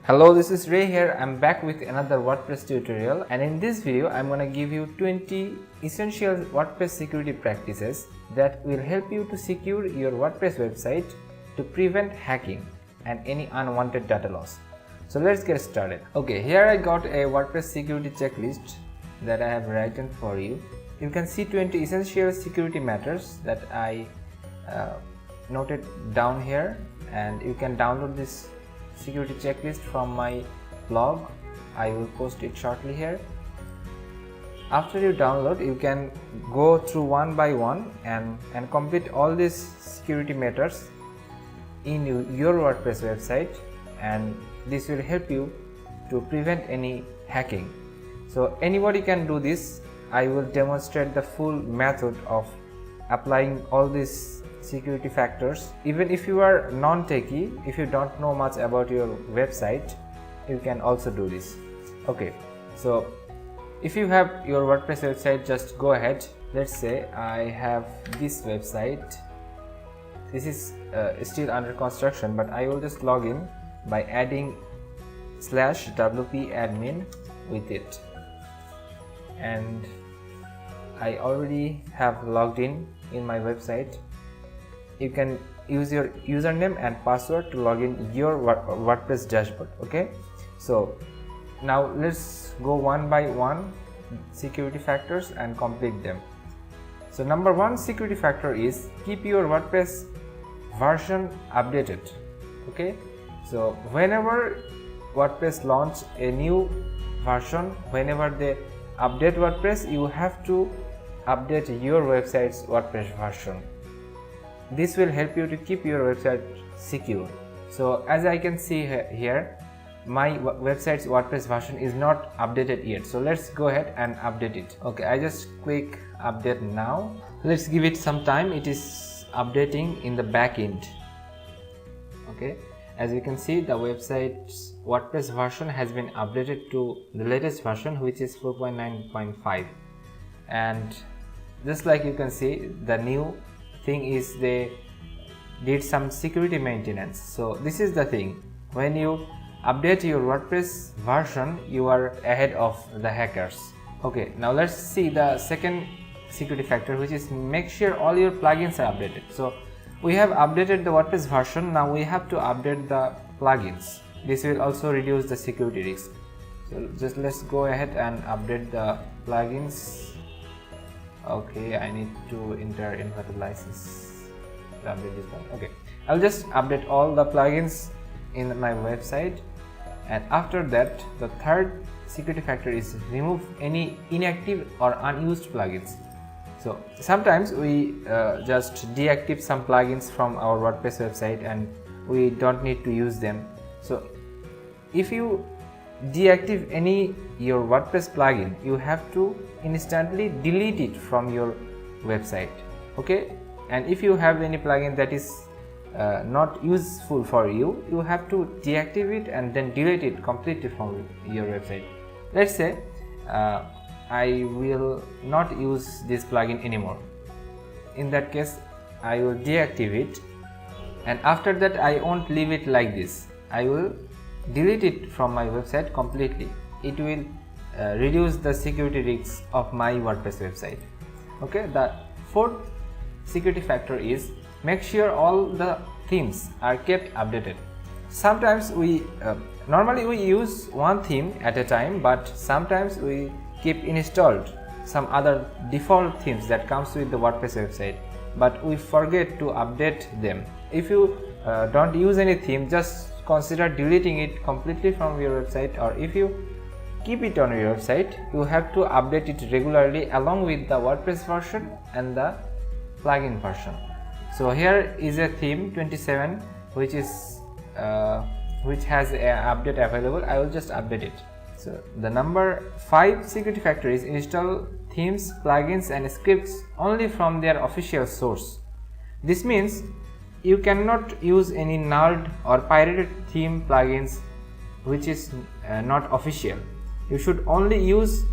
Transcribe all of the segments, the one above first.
Hello, this is Ray here. I'm back with another WordPress tutorial, and in this video I'm going to give you 20 essential WordPress security practices that will help you to secure your WordPress website to prevent hacking and any unwanted data loss. So let's get started. Okay, here I got a WordPress security checklist that I have written for you. You can see 20 essential security matters that I noted down here, and you can download this security checklist from my blog. I will post it shortly here. After you download, you can go through one by one and complete all these security matters in your WordPress website, and this will help you to prevent any hacking. So anybody can do this. I will demonstrate the full method of applying all these security factors. Even if you are non-techie, if you don't know much about your website, you can also do this. Okay, so if you have your WordPress website, just go ahead. Let's say I have this website. This is still under construction, but I will just log in by adding /wp-admin with it, and I already have logged in my website. You can use your username and password to log in your WordPress dashboard. Okay, so now let's go one by one security factors and complete them. So number one security factor is keep your WordPress version updated. Okay, so whenever WordPress launch a new version, whenever they update WordPress, you have to update your website's WordPress version. This will help you to keep your website secure. So as I can see here, my website's WordPress version is not updated yet. So let's go ahead and update it. Okay, I just click update now. Let's give it some time. It is updating in the back end. Okay, as you can see, the website's WordPress version has been updated to the latest version, which is 4.9.5, and just like you can see, the new thing is they did some security maintenance. So this is the thing, when you update your WordPress version, you are ahead of the hackers. Okay, now let's see the second security factor, which is make sure all your plugins are updated. So we have updated the WordPress version, now we have to update the plugins. This will also reduce the security risk. So just let's go ahead and update the plugins. Okay, I need to enter inverted license to update this one. Okay, I'll just update all the plugins in my website, and after that, the third security factor is remove any inactive or unused plugins. So sometimes we just deactivate some plugins from our WordPress website and we don't need to use them. So if you deactivate any your WordPress plugin, you have to instantly delete it from your website. Okay, and if you have any plugin that is not useful for you, you have to deactivate and then delete it completely from your website. Let's say I will not use this plugin anymore. In that case, I will deactivate, and after that I won't leave it like this. I will delete it from my website completely. It will reduce the security risks of my WordPress website. Okay, the fourth security factor is make sure all the themes are kept updated. Sometimes we normally we use one theme at a time, but sometimes we keep installed some other default themes that comes with the WordPress website, but we forget to update them. If you don't use any theme, just consider deleting it completely from your website, or if you keep it on your website, you have to update it regularly along with the WordPress version and the plugin version. So here is a theme 27 which has an update available. I will just update it. So the number 5 security factor is install themes, plugins and scripts only from their official source. This means you cannot use any nulled or pirated theme plugins which is not official. You should only use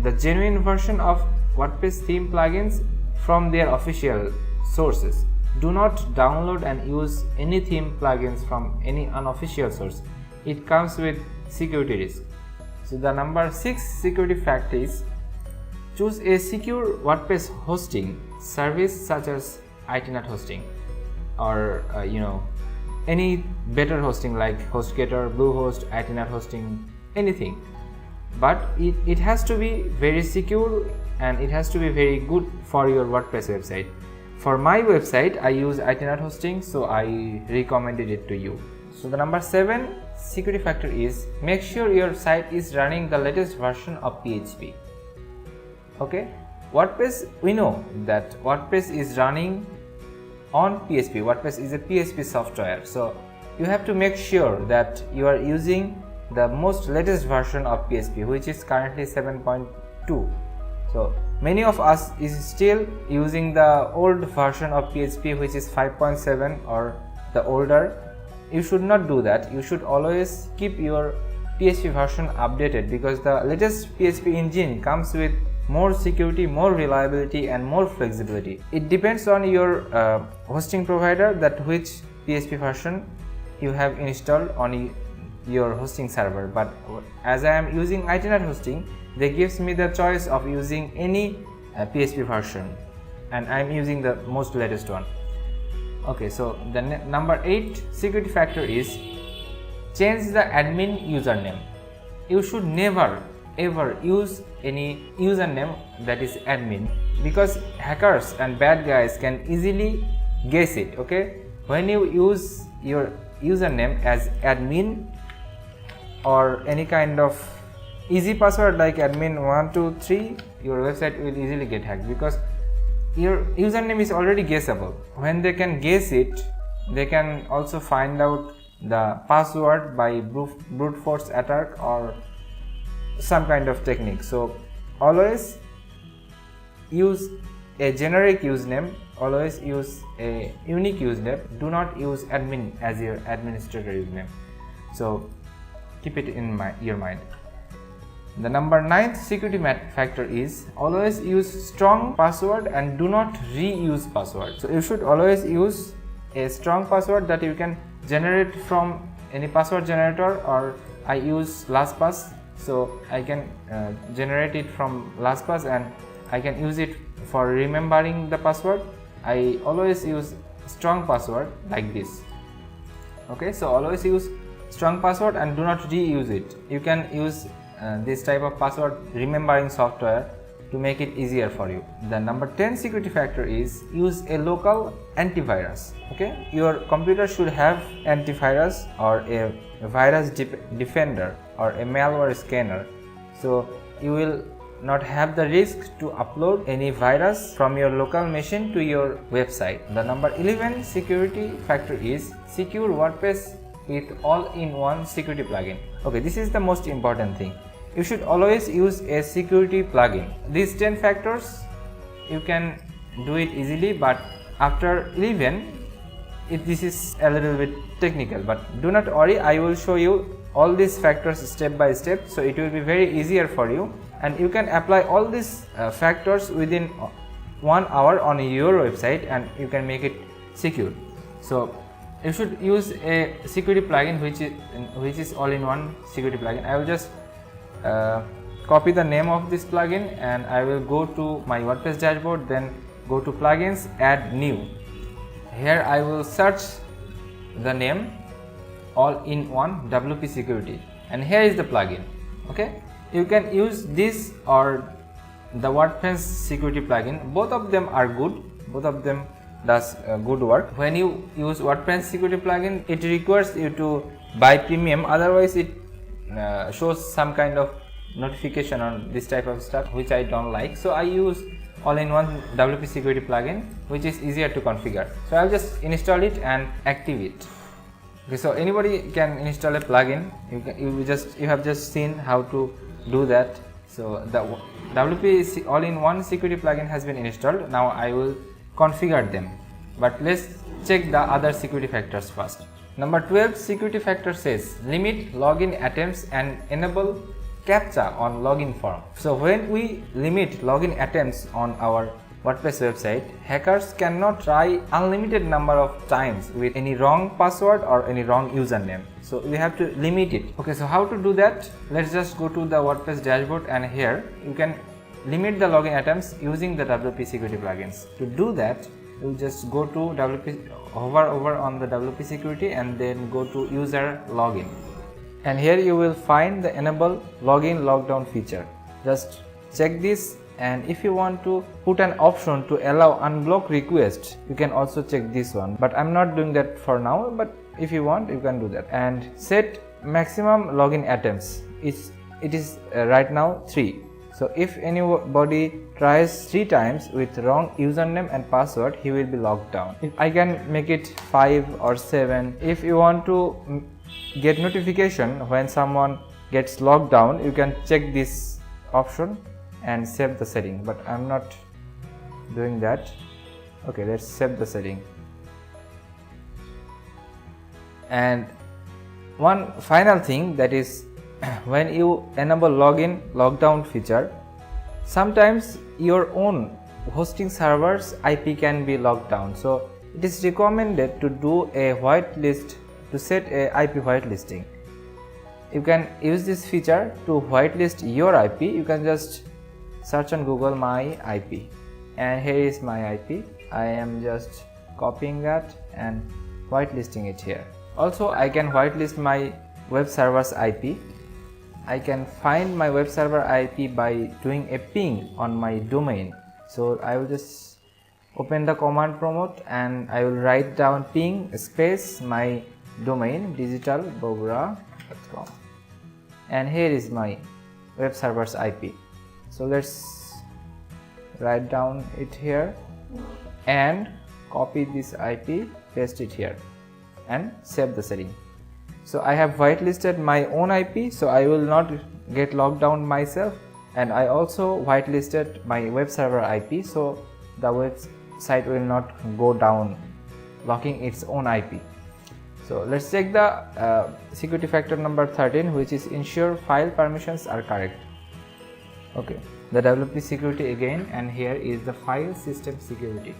the genuine version of WordPress theme plugins from their official sources. Do not download and use any theme plugins from any unofficial source. it comes with security risk. So the number 6 security factor is choose a secure WordPress hosting service such as IT hosting or any better hosting like HostGator, Bluehost, IT hosting, anything. But it has to be very secure and it has to be very good for your WordPress website. For my website, I use IT hosting, so I recommended it to you. So the number 7 security factor is make sure your site is running the latest version of PHP. Okay, WordPress, we know that WordPress is running on PHP. WordPress is a PHP software, so you have to make sure that you are using the most latest version of PHP, which is currently 7.2. So many of us is still using the old version of PHP, which is 5.7 or the older. You should not do that. You should always keep your PHP version updated, because the latest PHP engine comes with more security, more reliability and more flexibility. It depends on your hosting provider that which PHP version you have installed on your hosting server. But as I am using ITNet hosting, they gives me the choice of using any PHP version, and I am using the most latest one. Okay, so the number 8 security factor is change the admin username. You should never ever use any username that is admin, because hackers and bad guys can easily guess it. Okay, when you use your username as admin or any kind of easy password like admin123, your website will easily get hacked, because your username is already guessable. When they can guess it, they can also find out the password by brute force attack or some kind of technique. So always use a generic username, always use a unique username. Do not use admin as your administrator username. So keep it in your mind. The number 9th security factor is always use strong password and do not reuse password. So you should always use a strong password that you can generate from any password generator, or I use LastPass, so I can generate it from LastPass and I can use it for remembering the password. I always use strong password like this. Okay, so always use strong password and do not reuse it. You can use this type of password remembering software to make it easier for you. The number 10 security factor is use a local antivirus. Okay, your computer should have antivirus or a virus defender or a malware scanner, so you will not have the risk to upload any virus from your local machine to your website. The number 11 security factor is secure WordPress with all-in-one security plugin. Okay, this is the most important thing. You should always use a security plugin. These 10 factors you can do it easily, but after 11 this is a little bit technical, but do not worry, I will show you all these factors step by step, so it will be very easier for you, and you can apply all these factors within 1 hour on your website and you can make it secure. So you should use a security plugin which is all-in-one security plugin. I will just copy the name of this plugin and I will go to my WordPress dashboard, then go to plugins, add new. Here I will search the name all-in-one WP security, and here is the plugin. Okay, you can use this or the WordPress security plugin. Both of them are good, both of them does good work. When you use WordPress security plugin, it requires you to buy premium, otherwise it shows some kind of notification on this type of stuff, which I don't like. So I use all-in-one WP security plugin, which is easier to configure. So I'll just install it and active it. Okay, so anybody can install a plugin. You have just seen how to do that. So the WP all-in-one security plugin has been installed. Now I will configure them, but let's check the other security factors first. Number 12 security factor says limit login attempts and enable Captcha on login form. So when we limit login attempts on our WordPress website, hackers cannot try unlimited number of times with any wrong password or any wrong username. so we have to limit it. Okay, so how to do that? Let's just go to the WordPress dashboard, and here you can limit the login attempts using the WP security plugins. To do that, you just go to hover over on the WP security and then go to user login, and here you will find the enable login lockdown feature. Just check this, and if you want to put an option to allow unblock request, you can also check this one, but I'm not doing that for now, but if you want you can do that. And set maximum login attempts, it is right now 3. So if anybody tries 3 times with wrong username and password, he will be locked down. I can make it 5 or 7. If you want to get notification when someone gets locked down, you can check this option and save the setting, but I'm not doing that. Okay, let's save the setting. And one final thing, that is when you enable login lockdown feature, sometimes your own hosting server's IP can be locked down. So it is recommended to do a whitelist, to set a IP whitelisting. You can use this feature to whitelist your IP. You can just search on Google my IP, and here is my IP. I am just copying that and whitelisting it here. Also, I can whitelist my web server's IP. I can find my web server IP by doing a ping on my domain. So I will just open the command prompt and I will write down ping space my domain digitalbogra.com, and here is my web server's IP. So let's write down it here and copy this IP, paste it here and save the setting. So I have whitelisted my own IP, so I will not get locked down myself, and I also whitelisted my web server IP, so the website will not go down locking its own IP. So let's check the security factor number 13, which is ensure file permissions are correct. Okay, the WP security again, and here is the file system security.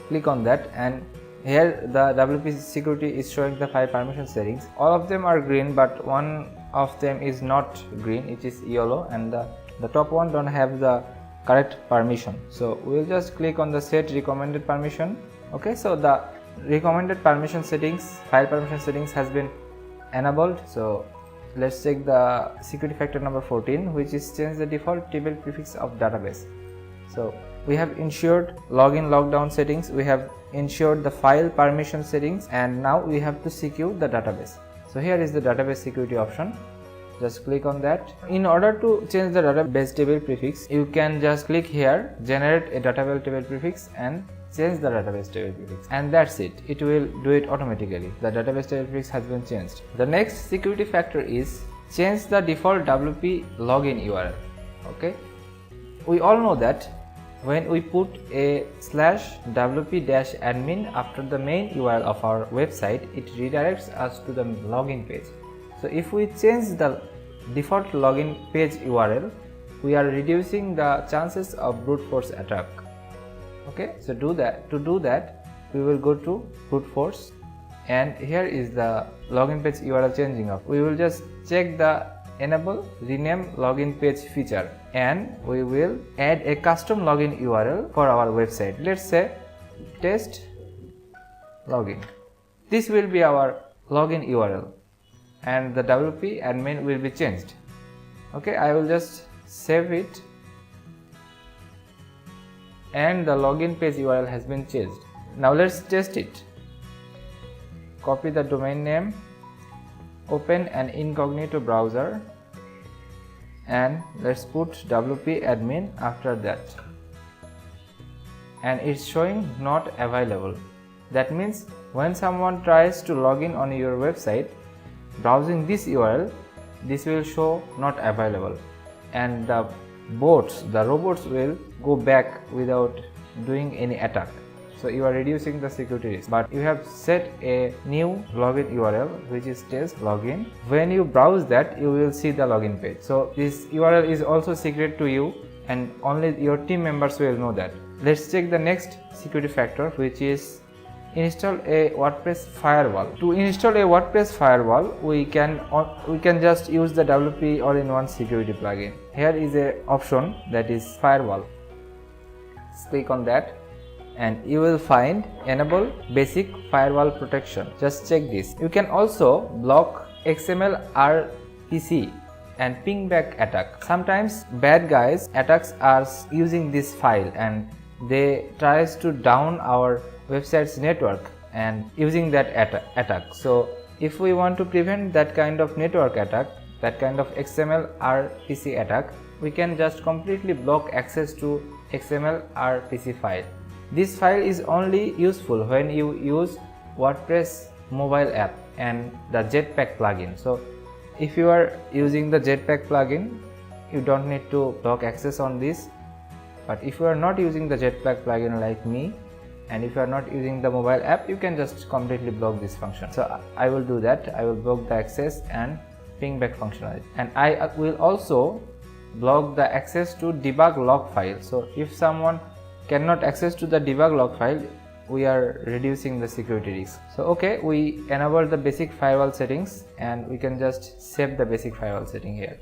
Click on that, and here the WP security is showing the file permission settings. All of them are green, but one of them is not green, it is yellow, and the top one don't have the correct permission. So we'll just click on the set recommended permission. Okay, so the recommended permission settings, file permission settings has been enabled. So let's check the security factor number 14, which is change the default table prefix of database. So we have ensured login lockdown settings, we have ensured the file permission settings, and now we have to secure the database. So here is the database security option. Just click on that. In order to change the database table prefix, you can just click here, generate a database table prefix, and change the database table prefix, and that's it. It will do it automatically. The database table prefix has been changed. The next security factor is change the default WP login URL. Okay, we all know that when we put a /wp-admin after the main URL of our website, it redirects us to the login page. So if we change the default login page URL, we are reducing the chances of brute force attack. Okay, so to do that we will go to brute force, and here is the login page URL changing of. We will just check the enable rename login page feature, and we will add a custom login URL for our website. Let's say test login. This will be our login URL, and the WP admin will be changed. Okay, I will just save it, and the login page URL has been changed. Now let's test it. Copy the domain name, open an incognito browser, and let's put WP admin after that, and it's showing not available. That means when someone tries to log in on your website browsing this URL, this will show not available, and the robots will go back without doing any attack. So you are reducing the security risk, but you have set a new login URL, which is test login. When you browse that, you will see the login page. So this URL is also secret to you, and only your team members will know that. Let's check the next security factor, which is install a WordPress firewall. To install a WordPress firewall, we can just use the WP all-in-one security plugin. Here is a option that is firewall. Just click on that and you will find enable basic firewall protection. Just check this. You can also block XML RPC and pingback attack. Sometimes bad guys attacks are using this file and they tries to down our website's network and using that attack. So if we want to prevent that kind of network attack, that kind of XML RPC attack, we can just completely block access to XML RPC file. This file is only useful when you use WordPress mobile app and the Jetpack plugin. So if you are using the Jetpack plugin, you don't need to block access on this. But if you are not using the Jetpack plugin like me, and if you are not using the mobile app, you can just completely block this function. So I will do that. I will block the access and pingback functionality, and I will also block the access to debug log file. So if someone cannot access to the debug log file, we are reducing the security risk. So okay, we enable the basic firewall settings and we can just save the basic firewall setting here.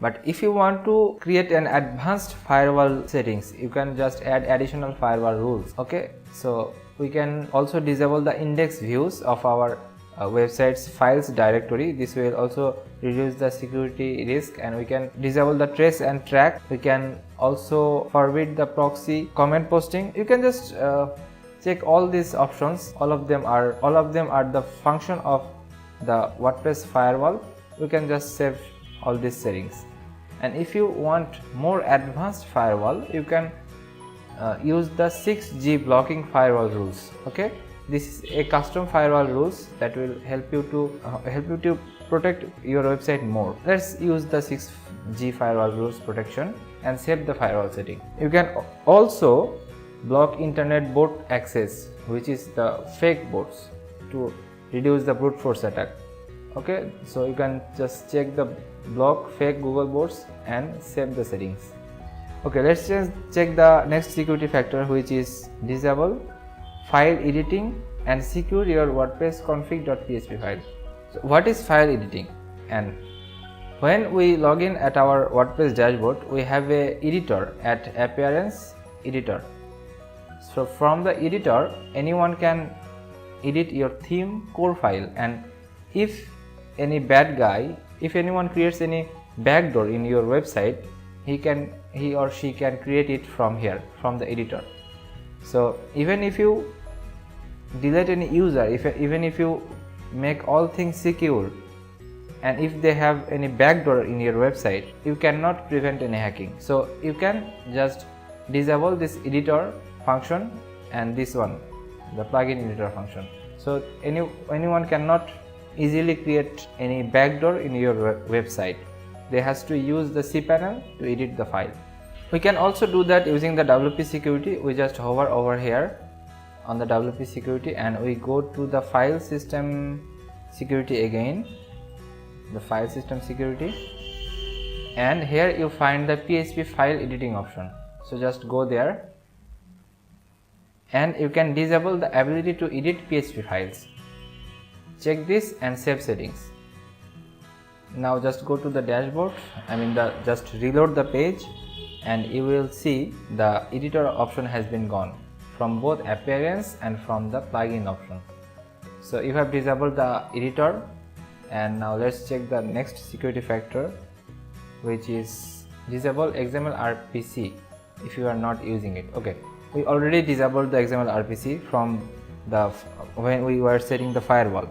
But if you want to create an advanced firewall settings, you can just add additional firewall rules. Okay, so we can also disable the index views of our website's files directory. This will also reduce the security risk, and we can disable the trace and track. We can also forbid the proxy comment posting. You can just check all these options. All of them are the function of the WordPress firewall. We can just save all these settings. And if you want more advanced firewall, you can use the 6G blocking firewall rules. Okay, this is a custom firewall rules that will help you to protect your website more. Let's use the 6G firewall rules protection and save the firewall setting. You can also block internet bot access, which is the fake bots, to reduce the brute force attack. Okay, so you can just check the block fake Google bots and save the settings. Okay, let's just check the next security factor, which is disable file editing and secure your WordPress config.php file. So what is file editing? And when we log in at our WordPress dashboard, we have a editor at appearance editor. So from the editor, anyone can edit your theme core file, and if anyone creates any backdoor in your website, he or she can create it from here, from the editor. So even if you delete any user, even if you make all things secure, and if they have any backdoor in your website, you cannot prevent any hacking. So you can just disable this editor function and this one, the plugin editor function. So anyone cannot easily create any backdoor in your website. They has to use the cPanel to edit the file. We can also do that using the WP security. We just hover over here on the WP security and we go to the file system security again, the file system security, and here you find the PHP file editing option. So just go there and you can disable the ability to edit PHP files. Check this and save settings. Now just go to the dashboard, just reload the page, and you will see the editor option has been gone from both appearance and from the plugin option. So you have disabled the editor, and now let's check the next security factor, which is disable XML RPC if you are not using it. Okay, we already disabled the XML RPC from when we were setting the firewall.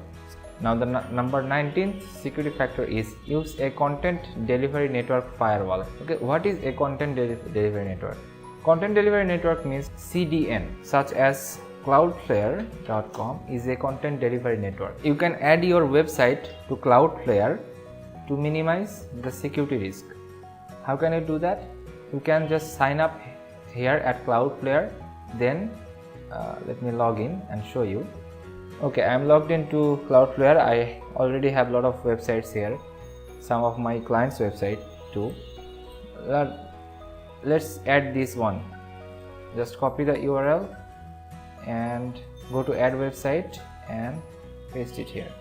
Now the number 19th security factor is use a content delivery network firewall. Okay, what is a content delivery network? Content delivery network means CDN, such as Cloudflare.com is a content delivery network. You can add your website to Cloudflare to minimize the security risk. How can you do that? You can just sign up here at Cloudflare, then let me log in and show you. Okay, I am logged into Cloudflare. I already have a lot of websites here, some of my clients' website too. Let's add this one. Just copy the URL and go to add website and paste it here.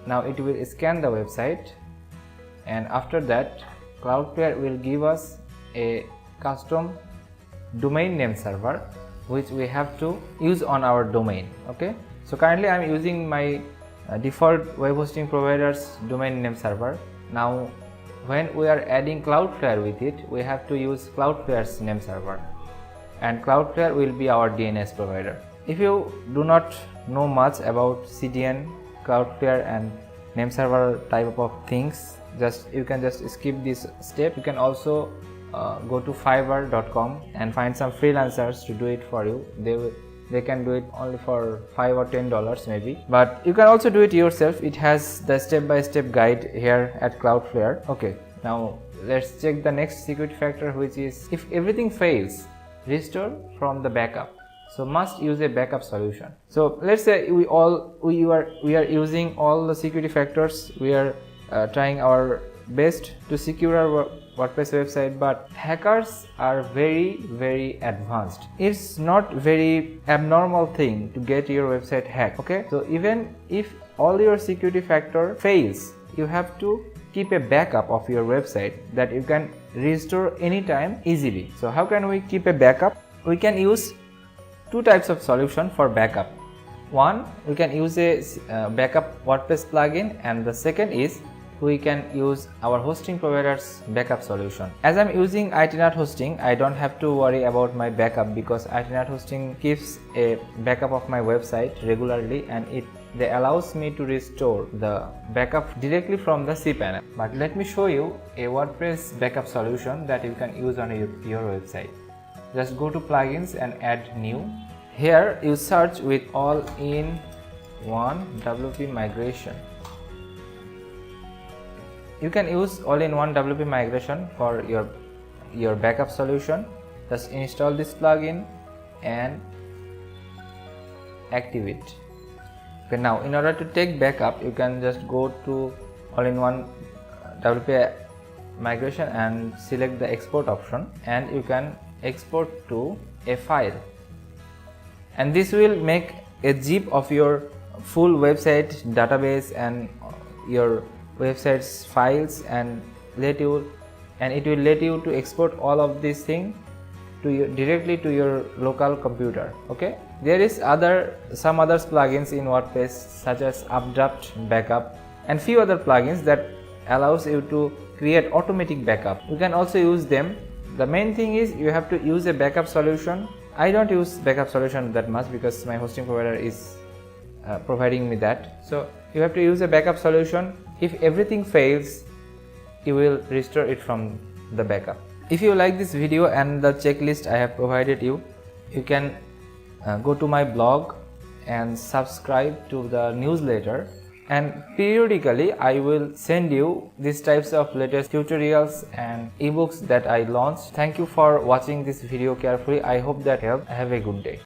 Now it will scan the website, and after that Cloudflare will give us a custom domain name server which we have to use on our domain. Okay, so currently I am using my default web hosting provider's domain name server. Now when we are adding Cloudflare with it, we have to use Cloudflare's name server, and Cloudflare will be our DNS provider. If you do not know much about CDN, Cloudflare and name server type of things, you can just skip this step. You can also go to fiverr.com and find some freelancers to do it for you. They can do it only for $5 or $10 maybe, but you can also do it yourself. It has the step-by-step guide here at Cloudflare. Okay, now let's check the next security factor, which is if everything fails, restore from the backup. So must use a backup solution. So let's say we are using all the security factors. We are trying our best to secure our WordPress website, but hackers are very advanced. It's not very abnormal thing to get your website hacked. Okay, so even if all your security factor fails, you have to keep a backup of your website that you can restore anytime easily. So how can we keep a backup? We can use two types of solution for backup. One, we can use a backup WordPress plugin, and the second is we can use our hosting provider's backup solution. As I'm using ITNet hosting, I don't have to worry about my backup because ITNet hosting keeps a backup of my website regularly, and they allows me to restore the backup directly from the cPanel. But let me show you a WordPress backup solution that you can use on your website. Just go to plugins and add new. Here you search with all-in-one WP migration. You can use all-in-one WP migration for your backup solution. Just install this plugin and active it. Okay, now in order to take backup, you can just go to all-in-one WP migration and select the export option, and you can export to a file, and this will make a zip of your full website database and your website's files, and it will let you to export all of these things directly to your local computer. Okay, there is some other plugins in WordPress such as Updraft Backup and few other plugins that allows you to create automatic backup. You can also use them. The main thing is you have to use a backup solution. I don't use backup solution that much because my hosting provider is providing me that. So you have to use a backup solution. If everything fails, you will restore it from the backup. If you like this video and the checklist I have provided you, you can go to my blog and subscribe to the newsletter, and periodically I will send you these types of latest tutorials and ebooks that I launch. Thank you for watching this video carefully. I hope that helped. Have a good day.